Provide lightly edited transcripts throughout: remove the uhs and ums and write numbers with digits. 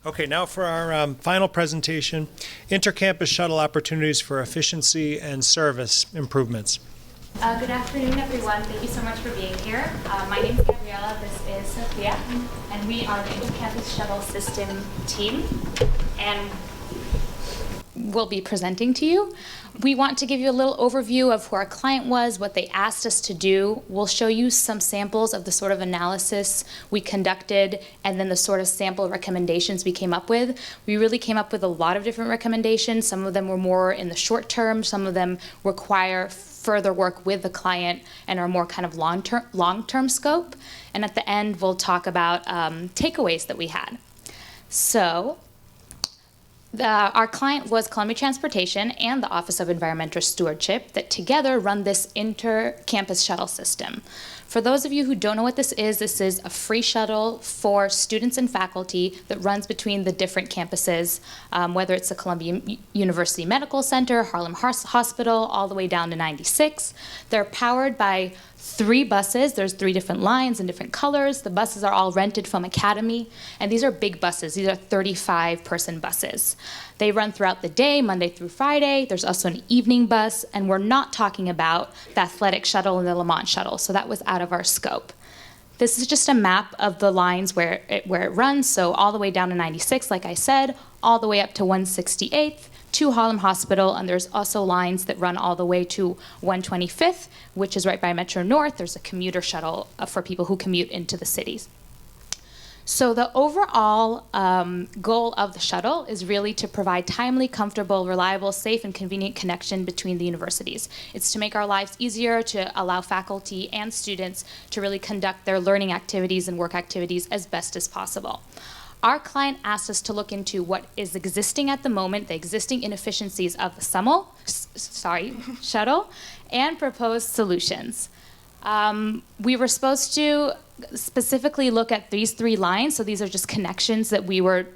Okay, now for our final presentation, Intercampus Shuttle Opportunities for Efficiency and Service Improvements. Good afternoon, everyone. Thank you so much for being here. My name is Gabriela. This is Sophia, and we are the Intercampus Shuttle System team, and we'll be presenting to you. We want to give you a little overview of who our client was, what they asked us to do. We'll show you some samples of the sort of analysis we conducted and then the sort of sample recommendations we came up with. We really came up with a lot of different recommendations. Some of them were more in the short term. Some of them require further work with the client and are more kind of long-term scope. And at the end, we'll talk about takeaways that we had. So, our client was Columbia Transportation and the Office of Environmental Stewardship that together run this inter-campus shuttle system. For those of you who don't know what this is a free shuttle for students and faculty that runs between the different campuses, whether it's the Columbia University Medical Center, Harlem Hospital, all the way down to 96. They're powered by 3 buses. There's 3 different lines and different colors. The buses are all rented from Academy, and these are big buses. These are 35-person buses. They run throughout the day, Monday through Friday. There's also an evening bus, and we're not talking about the athletic shuttle and the Lamont shuttle, so that was out of our scope. This is just a map of the lines where it runs, so all the way down to 96, like I said, all the way up to 168th, to Harlem Hospital, and there's also lines that run all the way to 125th, which is right by Metro North. There's a commuter shuttle for people who commute into the cities. So the overall goal of the shuttle is really to provide timely, comfortable, reliable, safe, and convenient connection between the universities. It's to make our lives easier, to allow faculty and students to really conduct their learning activities and work activities as best as possible. Our client asked us to look into what is existing at the moment, the existing inefficiencies of the shuttle, and propose solutions. We were supposed to specifically look at these 3 lines, so these are just connections that we were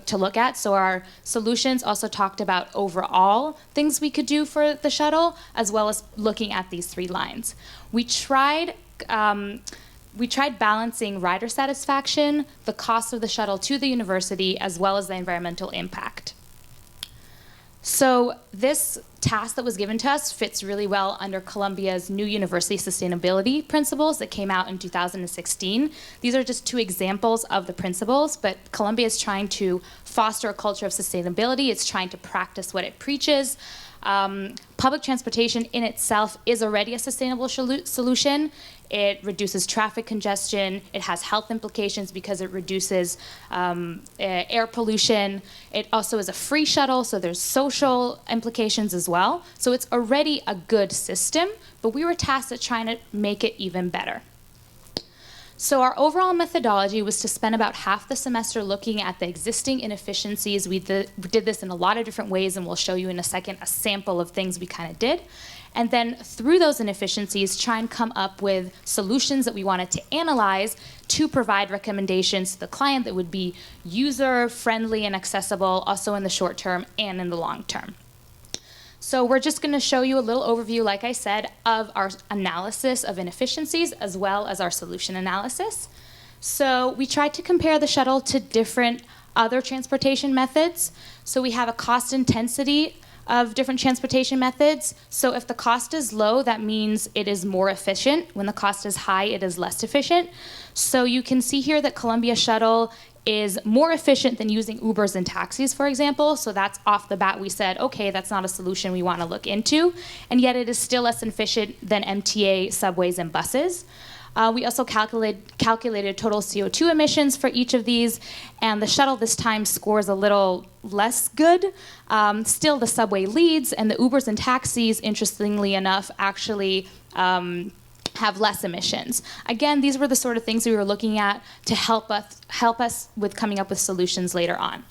to look at. So our solutions also talked about overall things we could do for the shuttle, as well as looking at these 3 lines. We tried balancing rider satisfaction, the cost of the shuttle to the university, as well as the environmental impact. So this task that was given to us fits really well under Columbia's new university sustainability principles that came out in 2016. These are just 2 examples of the principles, but Columbia is trying to foster a culture of sustainability. It's trying to practice what it preaches. Public transportation in itself is already a sustainable solution. It reduces traffic congestion. It has health implications because it reduces air pollution. It also is a free shuttle, so there's social implications as well. So it's already a good system, but we were tasked at trying to make it even better. So our overall methodology was to spend about half the semester looking at the existing inefficiencies. We did this in a lot of different ways, and we'll show you in a second a sample of things we kind of did. And then through those inefficiencies, try and come up with solutions that we wanted to analyze to provide recommendations to the client that would be user-friendly and accessible, also in the short term and in the long term. So we're just going to show you a little overview, like I said, of our analysis of inefficiencies as well as our solution analysis. So we tried to compare the shuttle to different other transportation methods. So we have a cost intensity of different transportation methods. So if the cost is low, that means it is more efficient. When the cost is high, it is less efficient. So you can see here that Columbia Shuttle is more efficient than using Ubers and taxis, for example. So that's off the bat we said, okay, that's not a solution we want to look into. And yet it is still less efficient than MTA, subways, and buses. We also calculated total CO2 emissions for each of these, and the shuttle this time scores a little less good. Still, the subway leads, and the Ubers and taxis, interestingly enough, actually have less emissions. Again, these were the sort of things we were looking at to help us with coming up with solutions later on.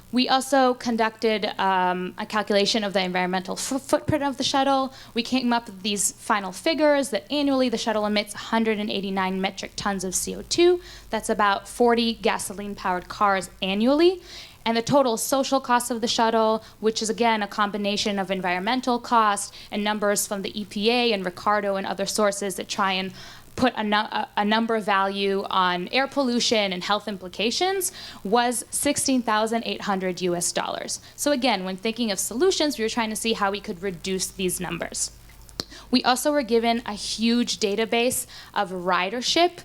We also conducted a calculation of the environmental footprint of the shuttle. We came up with these final figures that annually the shuttle emits 189 metric tons of CO2. That's about 40 gasoline-powered cars annually. And the total social cost of the shuttle, which is again a combination of environmental cost and numbers from the EPA and Ricardo and other sources that try and put a number value on air pollution and health implications, was $16,800 US. So again, when thinking of solutions, we were trying to see how we could reduce these numbers. We also were given a huge database of ridership,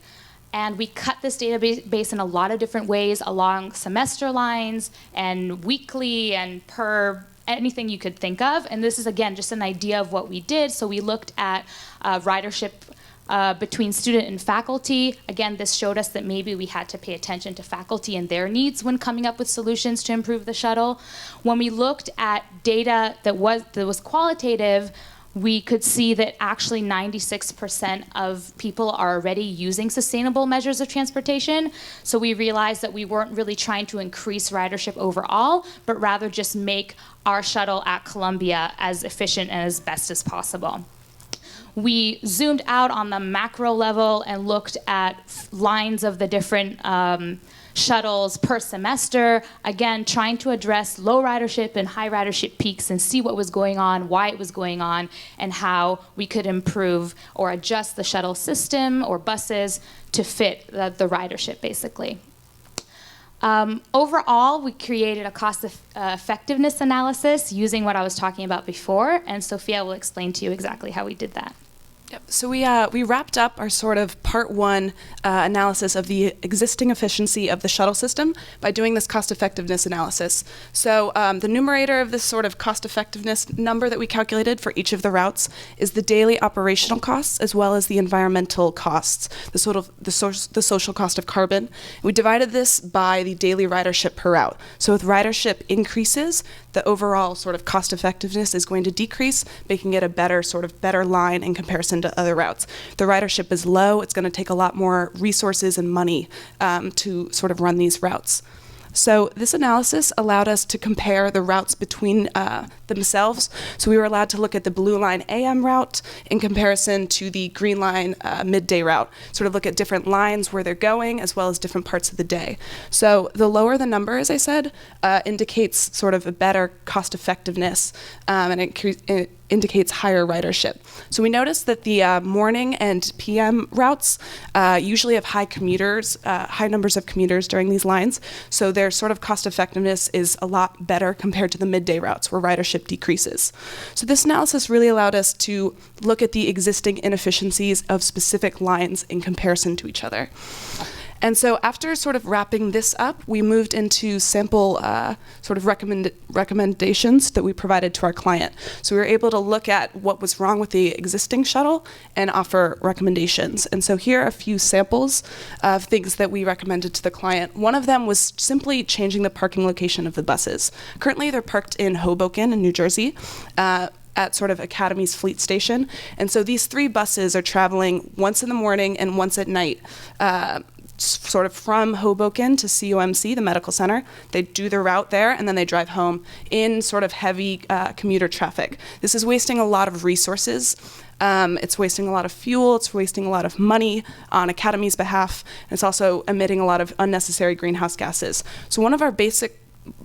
and we cut this database in a lot of different ways along semester lines and weekly and per anything you could think of. And this is, again, just an idea of what we did. So we looked at ridership between student and faculty. Again, this showed us that maybe we had to pay attention to faculty and their needs when coming up with solutions to improve the shuttle. When we looked at data that was qualitative, we could see that actually 96% of people are already using sustainable measures of transportation. So we realized that we weren't really trying to increase ridership overall, but rather just make our shuttle at Columbia as efficient and as best as possible. We zoomed out on the macro level and looked at lines of the different shuttles per semester, again, trying to address low ridership and high ridership peaks and see what was going on, why it was going on, and how we could improve or adjust the shuttle system or buses to fit the ridership, basically. Overall, we created a cost effectiveness analysis using what I was talking about before, and Sophia will explain to you exactly how we did that. Yep. So we wrapped up our sort of part one analysis of the existing efficiency of the shuttle system by doing this cost effectiveness analysis. So the numerator of this sort of cost effectiveness number that we calculated for each of the routes is the daily operational costs as well as the environmental costs, the social cost of carbon. We divided this by the daily ridership per route. So with ridership increases, the overall sort of cost effectiveness is going to decrease, making it a better line in comparison to other routes. The ridership is low, it's going to take a lot more resources and money to sort of run these routes. So this analysis allowed us to compare the routes between themselves. So we were allowed to look at the Blue Line AM route in comparison to the Green Line midday route, sort of look at different lines where they're going as well as different parts of the day. So the lower the number, as I said, indicates sort of a better cost effectiveness, and it indicates higher ridership. So we noticed that the morning and PM routes usually have high numbers of commuters during these lines, so their sort of cost effectiveness is a lot better compared to the midday routes where ridership decreases. So this analysis really allowed us to look at the existing inefficiencies of specific lines in comparison to each other. And so after sort of wrapping this up, we moved into sample sort of recommendations that we provided to our client. So we were able to look at what was wrong with the existing shuttle and offer recommendations. And so here are a few samples of things that we recommended to the client. One of them was simply changing the parking location of the buses. Currently, they're parked in Hoboken in New Jersey, at sort of Academy's fleet station. And so these 3 buses are traveling once in the morning and once at night, sort of from Hoboken to CUMC, the medical center. They do their route there, and then they drive home in sort of heavy commuter traffic. This is wasting a lot of resources. It's wasting a lot of fuel. It's wasting a lot of money on Academy's behalf. And it's also emitting a lot of unnecessary greenhouse gases. So one of our basic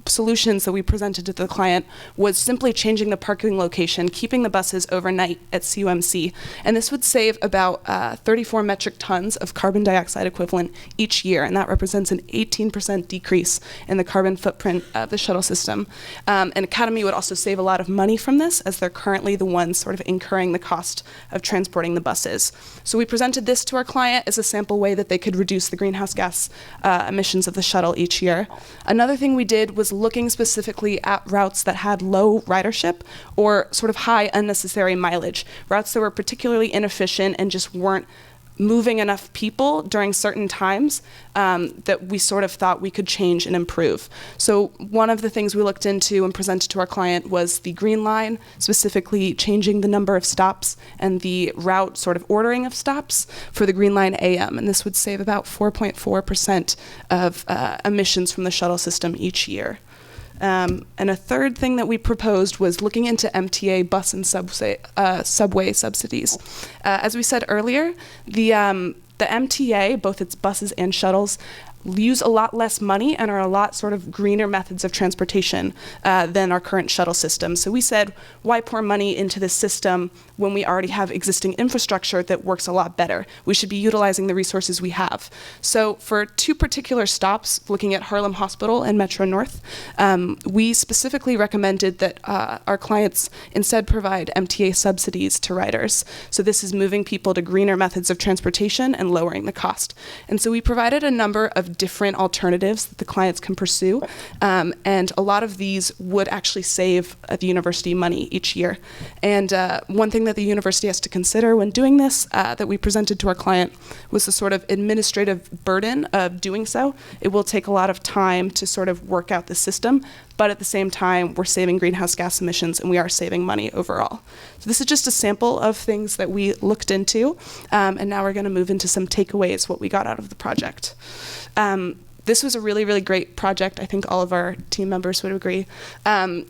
solutions that we presented to the client was simply changing the parking location, keeping the buses overnight at CUMC, and this would save about 34 metric tons of carbon dioxide equivalent each year, and that represents an 18% decrease in the carbon footprint of the shuttle system. And Academy would also save a lot of money from this, as they're currently the ones sort of incurring the cost of transporting the buses. So we presented this to our client as a sample way that they could reduce the greenhouse gas emissions of the shuttle each year. Another thing we did was looking specifically at routes that had low ridership or sort of high unnecessary mileage, routes that were particularly inefficient and just weren't moving enough people during certain times that we sort of thought we could change and improve. So one of the things we looked into and presented to our client was the Green Line, specifically changing the number of stops and the route sort of ordering of stops for the Green Line AM, and this would save about 4.4% of emissions from the shuttle system each year. And a third thing that we proposed was looking into MTA bus and subway subsidies. As we said earlier, the MTA, both its buses and shuttles, use a lot less money and are a lot sort of greener methods of transportation than our current shuttle system. So we said, why pour money into this system when we already have existing infrastructure that works a lot better? We should be utilizing the resources we have. So for 2 particular stops, looking at Harlem Hospital and Metro North, we specifically recommended that our clients instead provide MTA subsidies to riders. So this is moving people to greener methods of transportation and lowering the cost. And so we provided a number of different alternatives that the clients can pursue, and a lot of these would actually save the university money each year. And one thing that the university has to consider when doing this that we presented to our client was the sort of administrative burden of doing so. It will take a lot of time to sort of work out the system, but at the same time, we're saving greenhouse gas emissions and we are saving money overall. So this is just a sample of things that we looked into, and now we're going to move into some takeaways, what we got out of the project. This was a really, really great project. I think all of our team members would agree.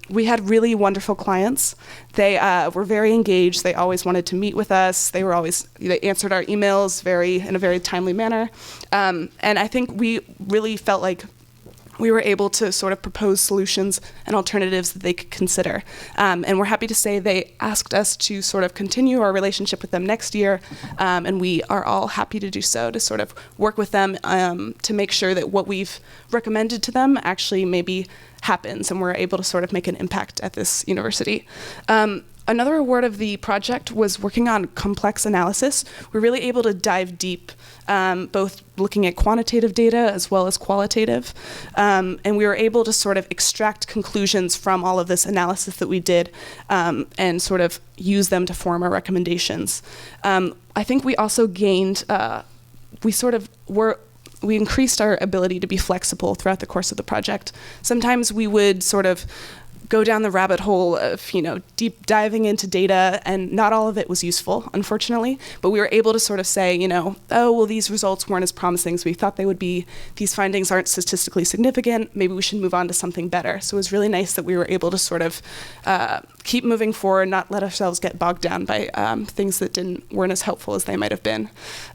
We had really wonderful clients. They were very engaged. They always wanted to meet with us. They answered our emails in a very timely manner. And I think we really felt like we were able to sort of propose solutions and alternatives that they could consider. And we're happy to say they asked us to sort of continue our relationship with them next year, and we are all happy to do so, to sort of work with them to make sure that what we've recommended to them actually maybe happens and we're able to sort of make an impact at this university. Another award of the project was working on complex analysis. We're really able to dive deep, both looking at quantitative data as well as qualitative. And we were able to sort of extract conclusions from all of this analysis that we did and sort of use them to form our recommendations. I think we also gained, we increased our ability to be flexible throughout the course of the project. Sometimes we would sort of go down the rabbit hole of, deep diving into data, and not all of it was useful, unfortunately. But we were able to sort of say, oh, well, these results weren't as promising as we thought they would be. These findings aren't statistically significant. Maybe we should move on to something better. So it was really nice that we were able to sort of keep moving forward, not let ourselves get bogged down by things that weren't as helpful as they might have been.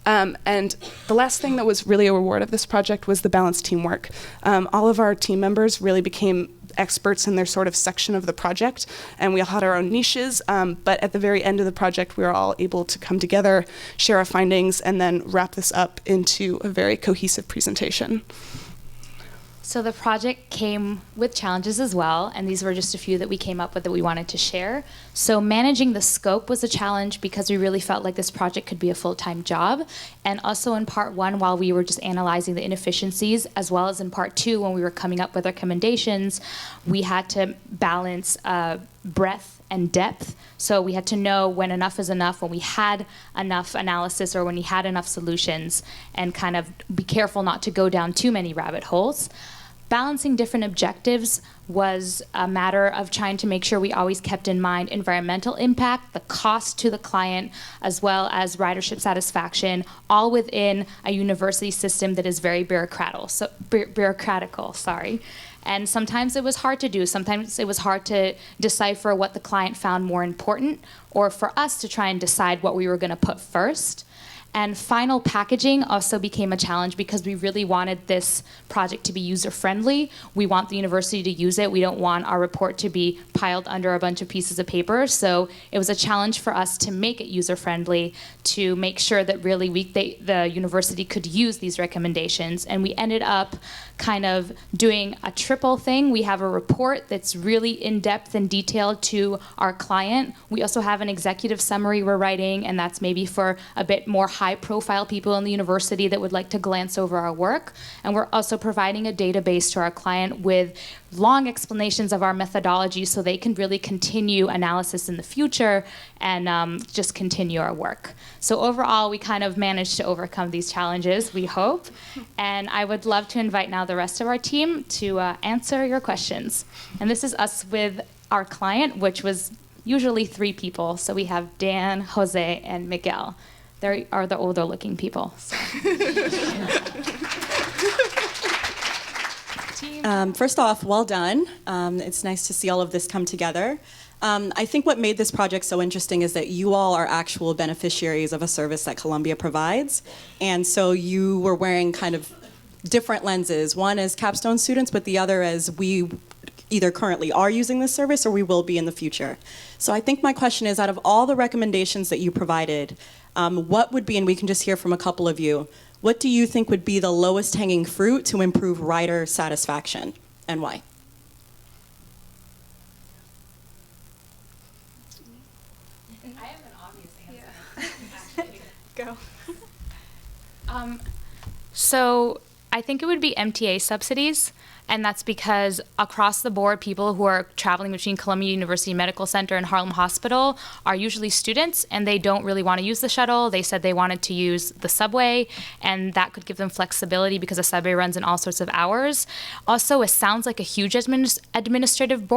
And the last thing that was really a reward of this project was the balanced teamwork. All of our team members really became experts in their sort of section of the project, and we all had our own niches, but at the very end of the project, we were all able to come together, share our findings, and then wrap this up into a very cohesive presentation. So the project came with challenges as well, and these were just a few that we came up with that we wanted to share. So managing the scope was a challenge because we really felt like this project could be a full-time job. And also in part 1, while we were just analyzing the inefficiencies, as well as in part 2, when we were coming up with recommendations, we had to balance breadth and depth. So we had to know when enough is enough, when we had enough analysis or when we had enough solutions, and kind of be careful not to go down too many rabbit holes. Balancing different objectives was a matter of trying to make sure we always kept in mind environmental impact, the cost to the client, as well as ridership satisfaction, all within a university system that is very bureaucratical. And sometimes it was hard to do. Sometimes it was hard to decipher what the client found more important, or for us to try and decide what we were going to put first. And final packaging also became a challenge because we really wanted this project to be user-friendly. We want the university to use it. We don't want our report to be piled under a bunch of pieces of paper. So it was a challenge for us to make it user-friendly, to make sure that really the university could use these recommendations. And we ended up kind of doing a triple thing. We have a report that's really in-depth and detailed to our client. We also have an executive summary we're writing, and that's maybe for a bit more high-profile people in the university that would like to glance over our work. And we're also providing a database to our client with long explanations of our methodology so they can really continue analysis in the future and just continue our work. So overall, we kind of managed to overcome these challenges, we hope. And I would love to invite now the rest of our team to answer your questions. And this is us with our client, which was usually 3 people. So we have Dan, Jose, and Miguel. They are the older looking people. So. First off, well done. It's nice to see all of this come together. I think what made this project so interesting is that you all are actual beneficiaries of a service that Columbia provides. And so you were wearing kind of different lenses. One as Capstone students, but the other as we either currently are using this service or we will be in the future. So I think my question is, out of all the recommendations that you provided, what would be, and we can just hear from a couple of you, what do you think would be the lowest hanging fruit to improve rider satisfaction, and why? I have an obvious answer. Go. So I think it would be MTA subsidies, and that's because across the board, people who are traveling between Columbia University Medical Center and Harlem Hospital are usually students, and they don't really want to use the shuttle. They said they wanted to use the subway, and that could give them flexibility because the subway runs in all sorts of hours. Also, it sounds like a huge administrative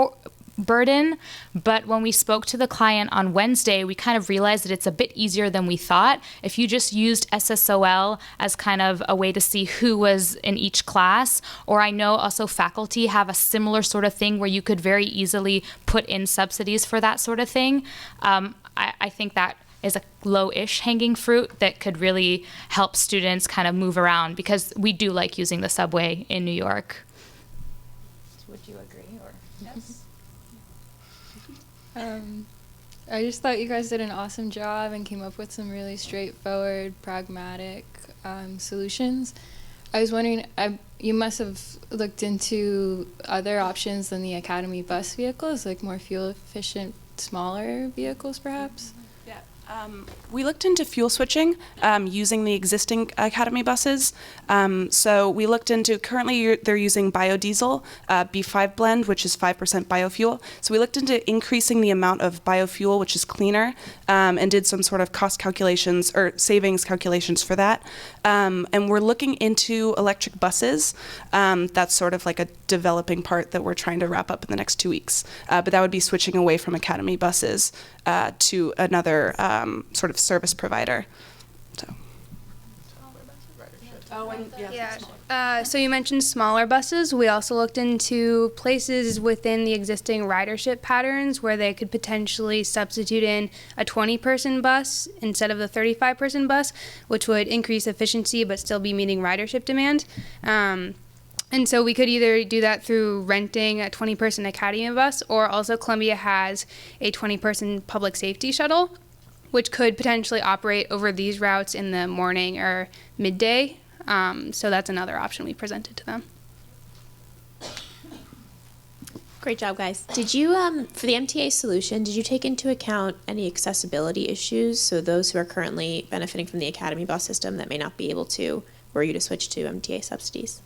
burden, but when we spoke to the client on Wednesday, we kind of realized that it's a bit easier than we thought. If you just used SSOL as kind of a way to see who was in each class, or I know also faculty have a similar sort of thing where you could very easily put in subsidies for that sort of thing. I think that is a low-ish hanging fruit that could really help students kind of move around, because we do like using the subway in New York. Would you agree, or yes? I just thought you guys did an awesome job and came up with some really straightforward, pragmatic solutions. I was wondering, you must have looked into other options than the Academy bus vehicles, like more fuel-efficient, smaller vehicles, perhaps? Yeah. We looked into fuel switching using the existing Academy buses. So we looked into, currently they're using biodiesel, B5 blend, which is 5% biofuel. So we looked into increasing the amount of biofuel, which is cleaner, and did some sort of cost calculations or savings calculations for that. And we're looking into electric buses. That's sort of like a developing part that we're trying to wrap up in the next 2 weeks. But that would be switching away from Academy buses to another sort of service provider. So. Oh, and Yeah. So you mentioned smaller buses. We also looked into places within the existing ridership patterns where they could potentially substitute in a 20-person bus instead of the 35-person bus, which would increase efficiency but still be meeting ridership demand. And so we could either do that through renting a 20-person Academy bus, or also Columbia has a 20-person public safety shuttle, which could potentially operate over these routes in the morning or midday. So that's another option we presented to them. Great job, guys. Did you, for the MTA solution, did you take into account any accessibility issues? So those who are currently benefiting from the Academy bus system that may not be able to, were you to switch to MTA subsidies?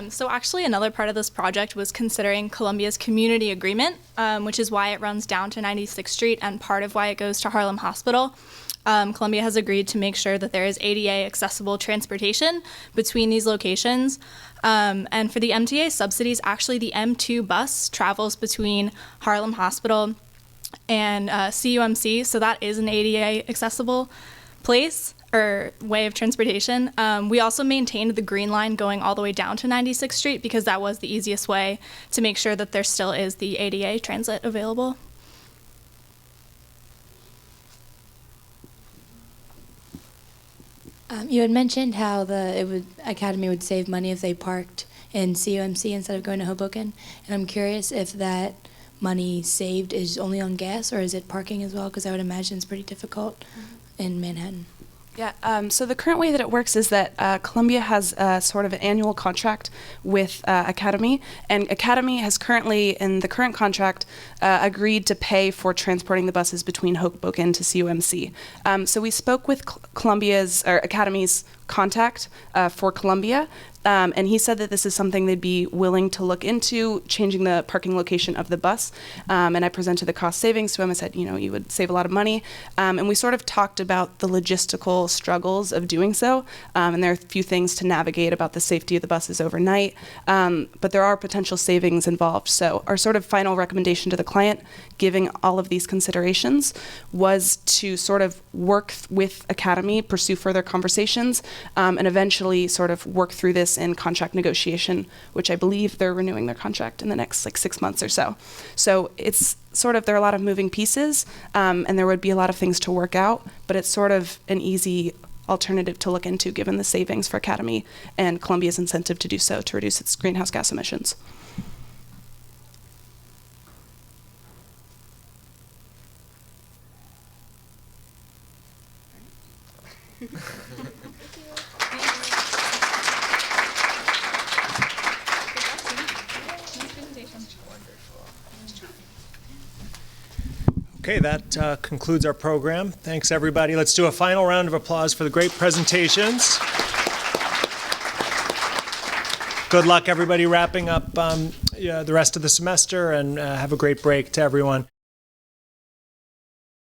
So actually another part of this project was considering Columbia's community agreement, which is why it runs down to 96th Street and part of why it goes to Harlem Hospital. Columbia has agreed to make sure that there is ADA accessible transportation between these locations. And for the MTA subsidies, actually the M2 bus travels between Harlem Hospital and CUMC, so that is an ADA accessible place or way of transportation. We also maintained the green line going all the way down to 96th Street because that was the easiest way to make sure that there still is the ADA transit available. You had mentioned how Academy would save money if they parked in CUMC instead of going to Hoboken, and I'm curious if that money saved is only on gas or is it parking as well, because I would imagine it's pretty difficult in Manhattan. Yeah, so the current way that it works is that Columbia has sort of an annual contract with Academy, and Academy has currently, in the current contract, agreed to pay for transporting the buses between Hoboken to CUMC. So we spoke with Academy's contact for Columbia, and he said that this is something they'd be willing to look into, changing the parking location of the bus. And I presented the cost savings to him. I said, you would save a lot of money. And we sort of talked about the logistical struggles of doing so. And there are a few things to navigate about the safety of the buses overnight. But there are potential savings involved. So our sort of final recommendation to the client, giving all of these considerations, was to sort of work with Academy, pursue further conversations, and eventually sort of work through this in contract negotiation, which I believe they're renewing their contract in the next 6 months or so. So it's sort of, there are a lot of moving pieces, and there would be a lot of things to work out, but it's sort of an easy alternative to look into given the savings for Academy and Columbia's incentive to do so to reduce its greenhouse gas emissions. Okay, that concludes our program. Thanks, everybody. Let's do a final round of applause for the great presentations. Good luck, everybody, wrapping up the rest of the semester, and have a great break to everyone.